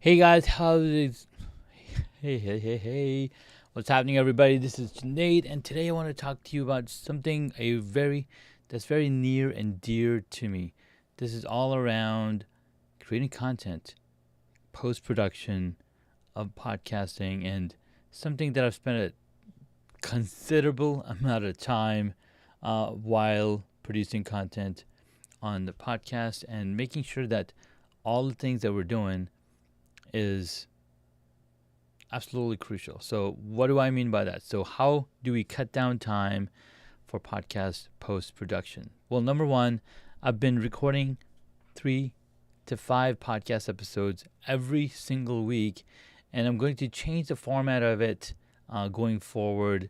Hey guys, how is hey. What's happening everybody? This is Nate and today I want to talk to you about something that's very near and dear to me. This is all around creating content, post-production of podcasting and something that I've spent a considerable amount of time while producing content on the podcast and making sure that all the things that we're doing is absolutely crucial. So, what do I mean by that? So, how do we cut down time for podcast post production? Well, number one, I've been recording 3 to 5 podcast episodes every single week, and I'm going to change the format of it going forward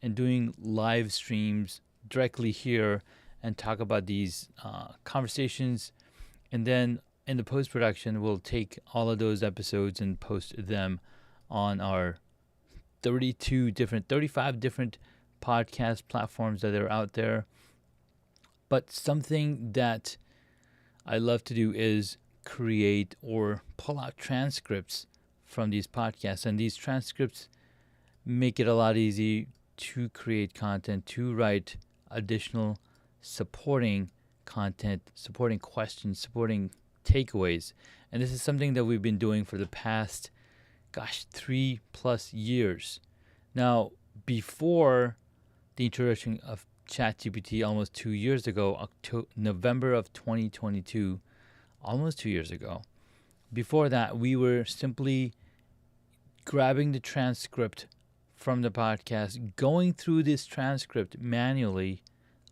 and doing live streams directly here and talk about these conversations. And then in the post production, we'll take all of those episodes and post them on our 35 different podcast platforms that are out there. But something that I love to do is create or pull out transcripts from these podcasts. And these transcripts make it a lot easier to create content, to write additional supporting content, supporting questions, supporting takeaways. And this is something that we've been doing for the past 3+ years. Now, before the introduction of ChatGPT almost 2 years ago, November of 2022, almost 2 years ago, before that, we were simply grabbing the transcript from the podcast, going through this transcript manually,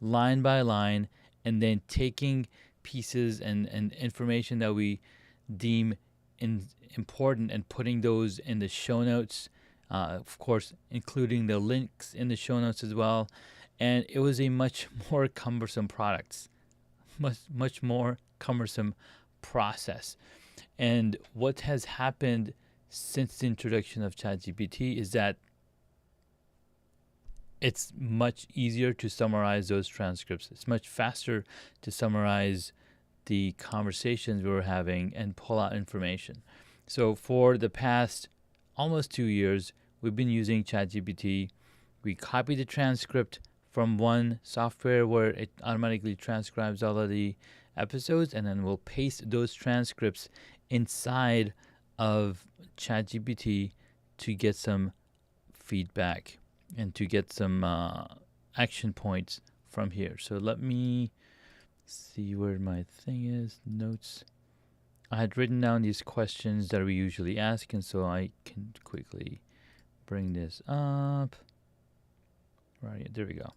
line by line, and then taking pieces and information that we deem important and putting those in the show notes, of course, including the links in the show notes as well. And it was a much more cumbersome much more cumbersome process. And what has happened since the introduction of ChatGPT is that it's much easier to summarize those transcripts. It's much faster to summarize the conversations we were having and pull out information. So for the past almost 2 years, we've been using ChatGPT. We copy the transcript from one software where it automatically transcribes all of the episodes, and then we'll paste those transcripts inside of ChatGPT to get some feedback and to get some action points from here. So let me see where my thing is. Notes. I had written down these questions that we usually ask, and so I can quickly bring this up. Right, there we go.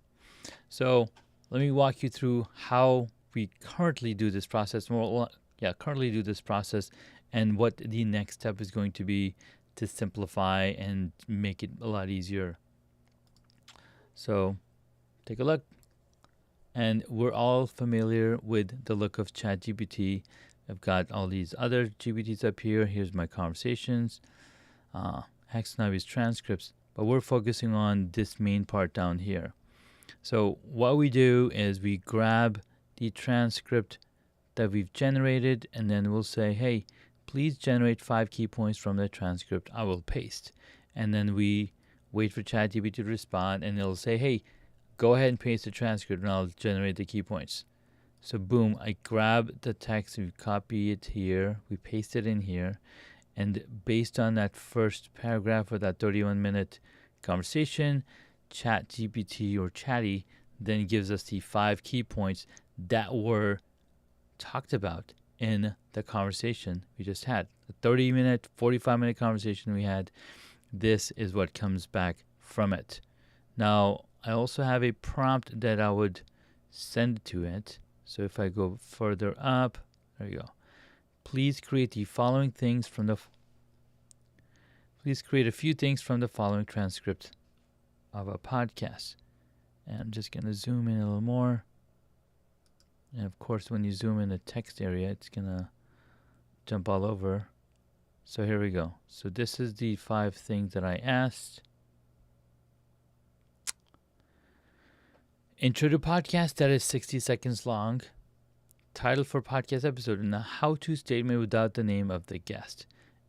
So let me walk you through how we currently do this process. Currently do this process, and what the next step is going to be to simplify and make it a lot easier. So take a look. And we're all familiar with the look of ChatGPT. I've got all these other GPTs up here. Here's my conversations, Hexnavi's transcripts, but we're focusing on this main part down here. So what we do is we grab the transcript that we've generated, and then we'll say, hey, please generate 5 key points from the transcript. I will paste. And then we wait for ChatGPT to respond, and it'll say, hey, go ahead and paste the transcript, and I'll generate the key points. So boom, I grab the text, we copy it here, we paste it in here, and based on that first paragraph or that 31-minute conversation, ChatGPT or Chatty then gives us the 5 key points that were talked about in the conversation we just had. The 30-minute, 45-minute conversation we had, this is what comes back from it. Now, I also have a prompt that I would send to it. So if I go further up, there you go. Please create a few things from the following transcript of a podcast. And I'm just going to zoom in a little more. And of course, when you zoom in the text area, it's going to jump all over. So here we go. So this is the 5 things that I asked. Intro to podcast that is 60 seconds long. Title for podcast episode and a how-to statement without the name of the guest.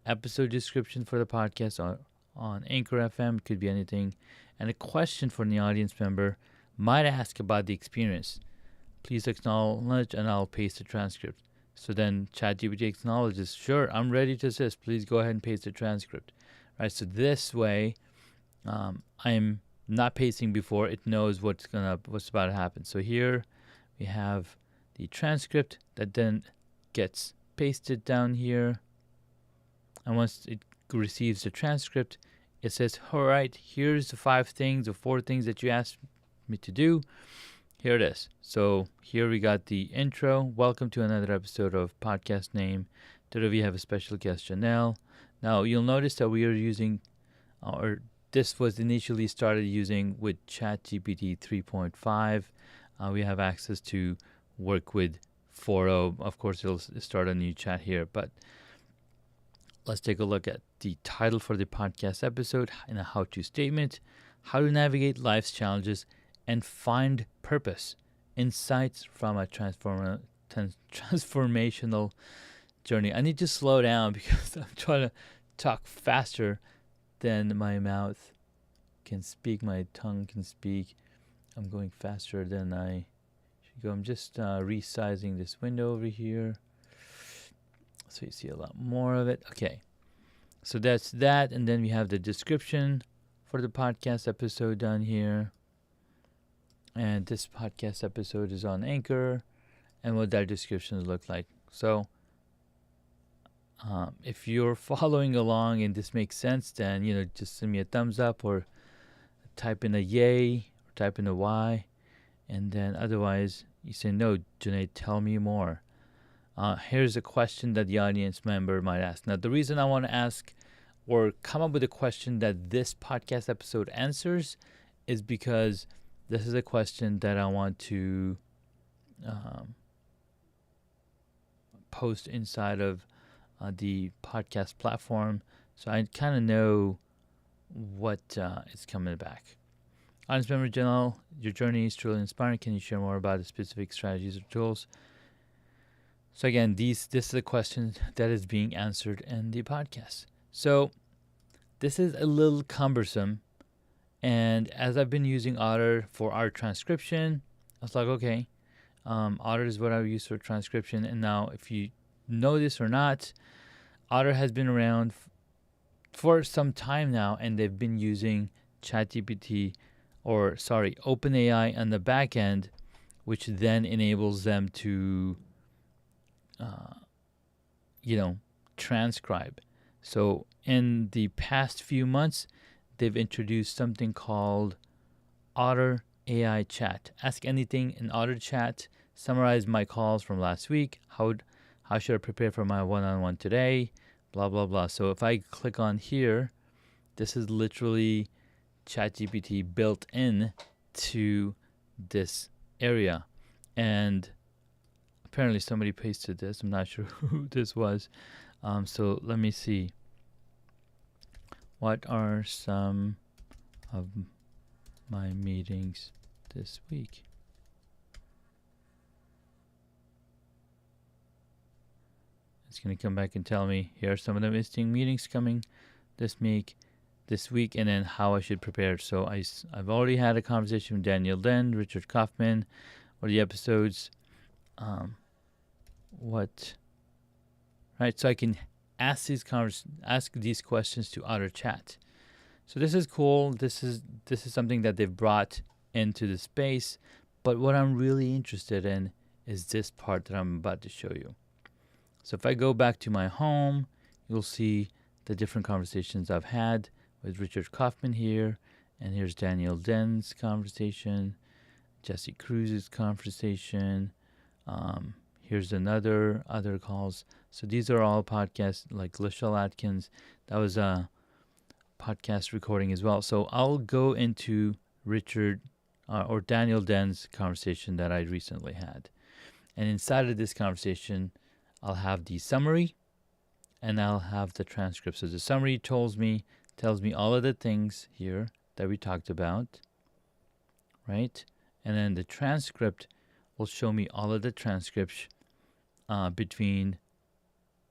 episode description for the podcast on Anchor FM. It could be anything. And a question from the audience member might ask about the experience. Please acknowledge and I'll paste the transcript. So then ChatGPT acknowledges, sure, I'm ready to assist. Please go ahead and paste the transcript. Right. So this way, I'm not pasting before it knows what's about to happen. So here we have the transcript that then gets pasted down here. And once it receives the transcript, it says, all right, here's the 5 things or 4 things that you asked me to do. Here it is. So here we got the intro. Welcome to another episode of Podcast Name. Today we have a special guest, Janelle. Now you'll notice that we are using, or this was initially started using with ChatGPT 3.5. We have access to work with 4.0. Of course, it'll start a new chat here, but let's take a look at the title for the podcast episode in a how-to statement: how to navigate life's challenges and find purpose. Insights from a transformational journey. I need to slow down because I'm trying to talk faster than my mouth can speak, my tongue can speak. I'm going faster than I should go. I'm just resizing this window over here so you see a lot more of it. Okay, so that's that, and then we have the description for the podcast episode down here. And this podcast episode is on Anchor, and what that description look like. So if you're following along and this makes sense, then just send me a thumbs up or type in a yay or type in a Y, and then otherwise you say, no, Junaid, tell me more. Here's a question that the audience member might ask. Now, the reason I want to ask or come up with a question that this podcast episode answers is because this is a question that I want to post inside of the podcast platform, so I kind of know what is coming back. Audience member Janelle, your journey is truly inspiring. Can you share more about the specific strategies or tools? So again, this is a question that is being answered in the podcast. So this is a little cumbersome. And as I've been using Otter for our transcription, I was like, okay, Otter is what I use for transcription. And now, if you know this or not, Otter has been around for some time now, and they've been using OpenAI on the back end, which then enables them to, transcribe. So in the past few months, they've introduced something called Otter AI Chat. Ask anything in Otter Chat. Summarize my calls from last week. How should I prepare for my one-on-one today? Blah, blah, blah. So if I click on here, this is literally ChatGPT built in to this area. And apparently somebody pasted this. I'm not sure who this was. So let me see. What are some of my meetings this week? It's going to come back and tell me, here are some of the missing meetings coming this week, and then how I should prepare. So I've already had a conversation with Daniel Den, Richard Kaufman, or the episodes. So I can ask these questions to Otter Chat. So this is cool. This is something that they've brought into the space. But what I'm really interested in is this part that I'm about to show you. So if I go back to my home, you'll see the different conversations I've had with Richard Kaufman here. And here's Daniel Den's conversation, Jesse Cruz's conversation. Here's other calls. So these are all podcasts, like Lachelle Atkins. That was a podcast recording as well. So I'll go into Richard or Daniel Den's conversation that I recently had. And inside of this conversation, I'll have the summary and I'll have the transcript. So the summary tells me all of the things here that we talked about, right? And then the transcript will show me all of the transcripts between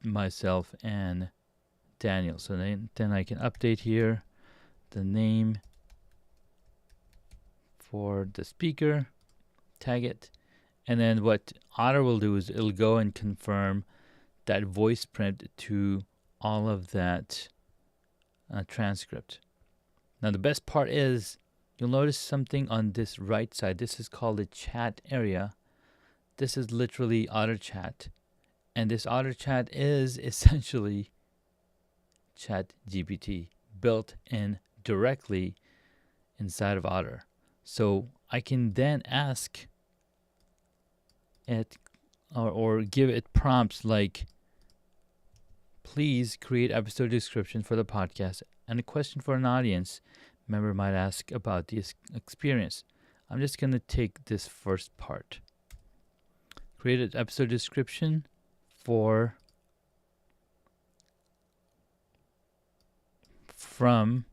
myself and Daniel. So then I can update here the name for the speaker, tag it, and then what Otter will do is it'll go and confirm that voice print to all of that transcript. Now the best part is you'll notice something on this right side. This is called the chat area. This is literally Otter Chat, and this Otter Chat is essentially Chat GPT built in directly inside of Otter. So I can then ask it or give it prompts like, please create episode description for the podcast and a question for an audience member might ask about this experience. I'm just going to take this first part. Create an episode description from,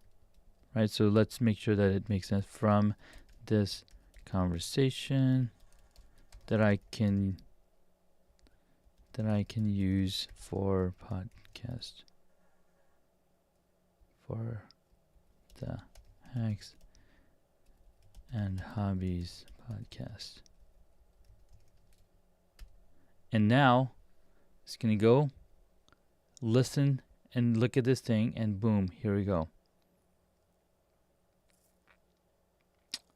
right? So let's make sure that it makes sense, from this conversation that I can use for podcast, for the Hacks and Hobbies podcast. And now it's going to go listen and look at this thing, and boom, here we go.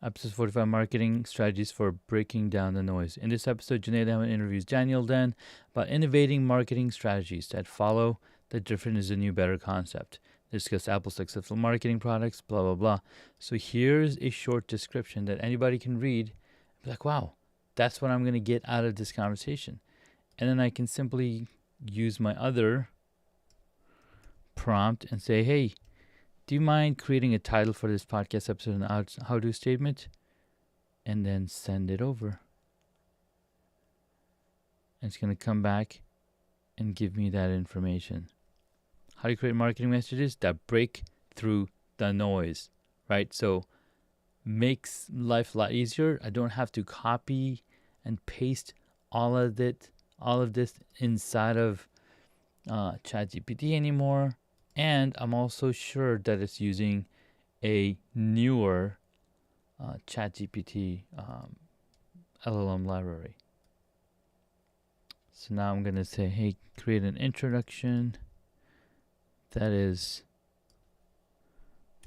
Episode 45, Marketing Strategies for Breaking Down the Noise. In this episode, Junaid Ahmed interviews Daniel Den about innovating marketing strategies that follow the different is a new better concept. Discuss Apple's successful marketing products, blah, blah, blah. So here's a short description that anybody can read. Be like, wow, that's what I'm going to get out of this conversation. And then I can simply use my other prompt and say, hey, do you mind creating a title for this podcast episode and how-to statement? And then send it over. And it's going to come back and give me that information. How do you create marketing messages that break through the noise, right? So makes life a lot easier. I don't have to copy and paste all of this inside of ChatGPT anymore. And I'm also sure that it's using a newer ChatGPT LLM library. So now I'm going to say, hey, create an introduction that is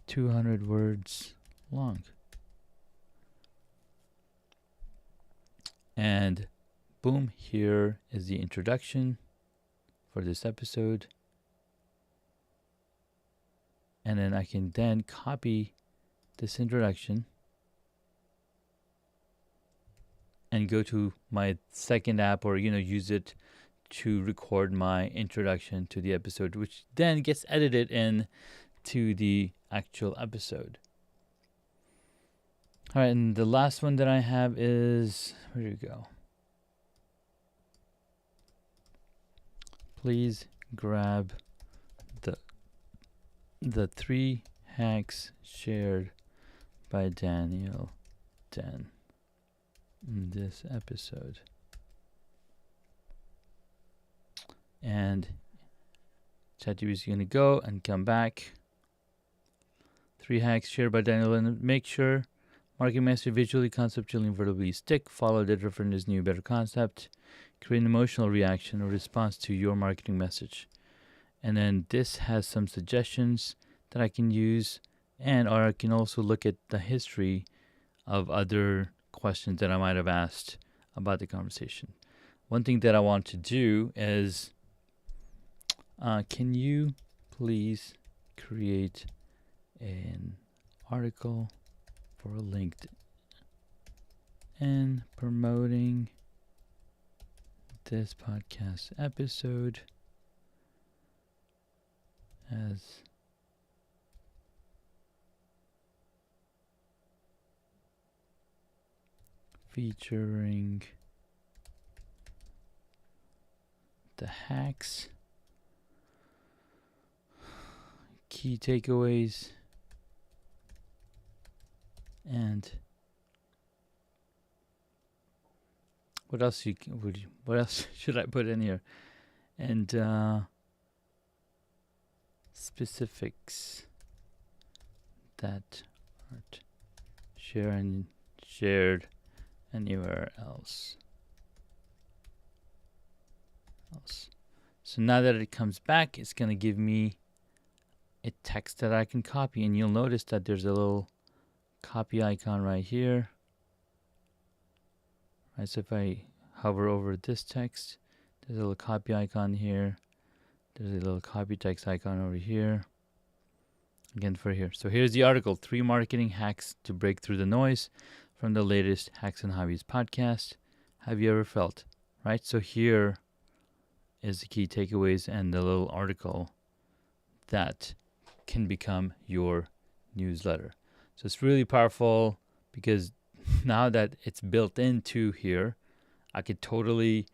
200 words long. And boom, here is the introduction for this episode. And then I can then copy this introduction and go to my second app, or use it to record my introduction to the episode, which then gets edited in to the actual episode. All right, and the last one that I have is, where do you go? Please grab the 3 hacks shared by Daniel Den in this episode. And ChatGPT is going to go and come back. 3 hacks shared by Daniel Den. Make sure marketing message visually, conceptually, and verbally stick. Follow the different is new, better concept. Create an emotional reaction or response to your marketing message. And then this has some suggestions that I can use, or I can also look at the history of other questions that I might have asked about the conversation. One thing that I want to do is, can you please create an article for LinkedIn promoting this podcast episode as featuring the hacks, key takeaways, and what else should I put in here? And specifics that aren't shared anywhere else. So now that it comes back, it's going to give me a text that I can copy, and you'll notice that there's a little copy icon right here. Right, so if I hover over this text, there's a little copy icon here. There's a little copy text icon over here. Again for here. So here's the article, 3 marketing hacks to break through the noise from the latest Hacks and Hobbies podcast. Have you ever felt? Right, so here is the key takeaways and the little article that can become your newsletter. So it's really powerful because now that it's built into here, I could totally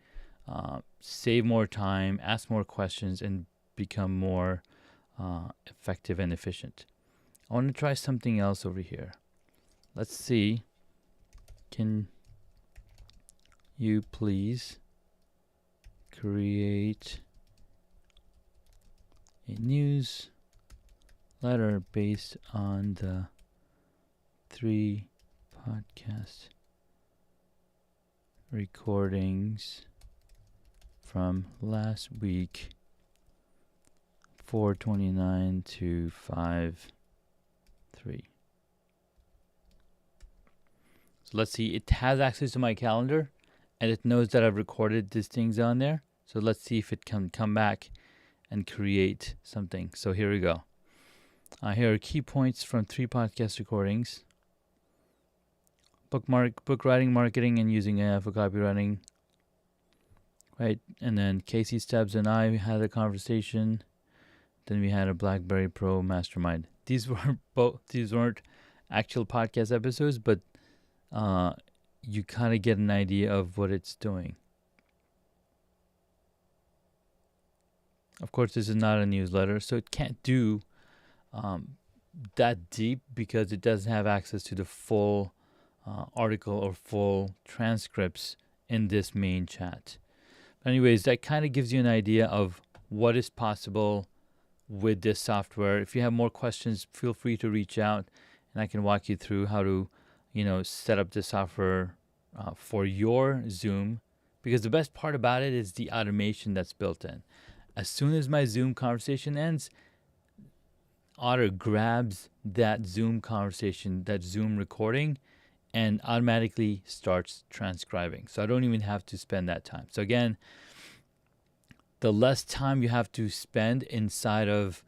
save more time, ask more questions, and become more effective and efficient. I want to try something else over here. Let's see. Can you please create a newsletter based on the 3 podcast recordings from last week, 4/29 to 5/3. So let's see, it has access to my calendar and it knows that I've recorded these things on there. So let's see if it can come back and create something. So here we go. Here are key points from 3 podcast recordings. Book writing, marketing, and using AI for copywriting. Right, and then Casey Stubbs and I had a conversation. Then we had a BlackBerry Pro mastermind. These weren't actual podcast episodes, but you kind of get an idea of what it's doing. Of course, this is not a newsletter, so it can't do that deep because it doesn't have access to the full article or full transcripts in this main chat. But anyways, that kind of gives you an idea of what is possible with this software. If you have more questions, feel free to reach out and I can walk you through how to, set up the software for your Zoom, because the best part about it is the automation that's built in. As soon as my Zoom conversation ends, Otter grabs that Zoom conversation, that Zoom recording, and automatically starts transcribing. So I don't even have to spend that time. So again, the less time you have to spend inside of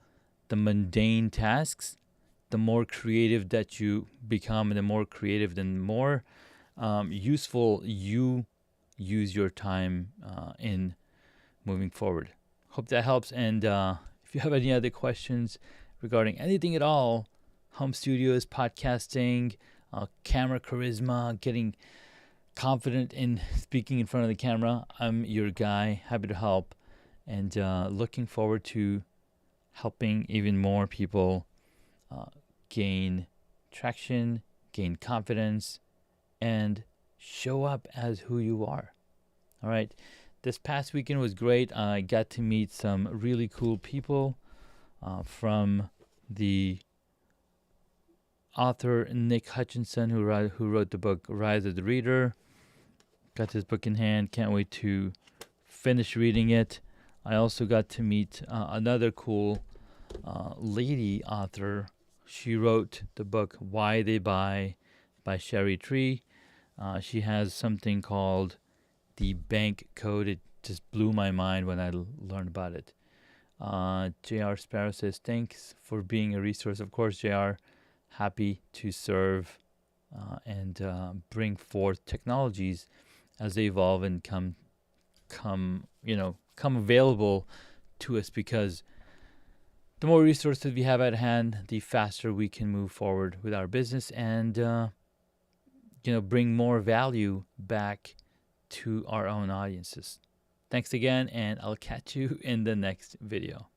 the mundane tasks, the more creative that you become, and the more creative, the more useful you use your time in moving forward. Hope that helps. And if you have any other questions regarding anything at all, home studios, podcasting, camera charisma, getting confident in speaking in front of the camera, I'm your guy. Happy to help, and looking forward to helping even more people gain traction, gain confidence, and show up as who you are. All right. This past weekend was great. I got to meet some really cool people from the author Nick Hutchinson, who wrote the book Rise of the Reader. Got this book in hand. Can't wait to finish reading it. I also got to meet another cool lady author. She wrote the book Why They Buy by Sherry Tree. She has something called the bank code. It just blew my mind when I learned about it. J.R. Sparrow says, thanks for being a resource. Of course, J.R., happy to serve and bring forth technologies as they evolve and come available to us, because the more resources we have at hand, the faster we can move forward with our business and bring more value back to our own audiences. Thanks again, and I'll catch you in the next video.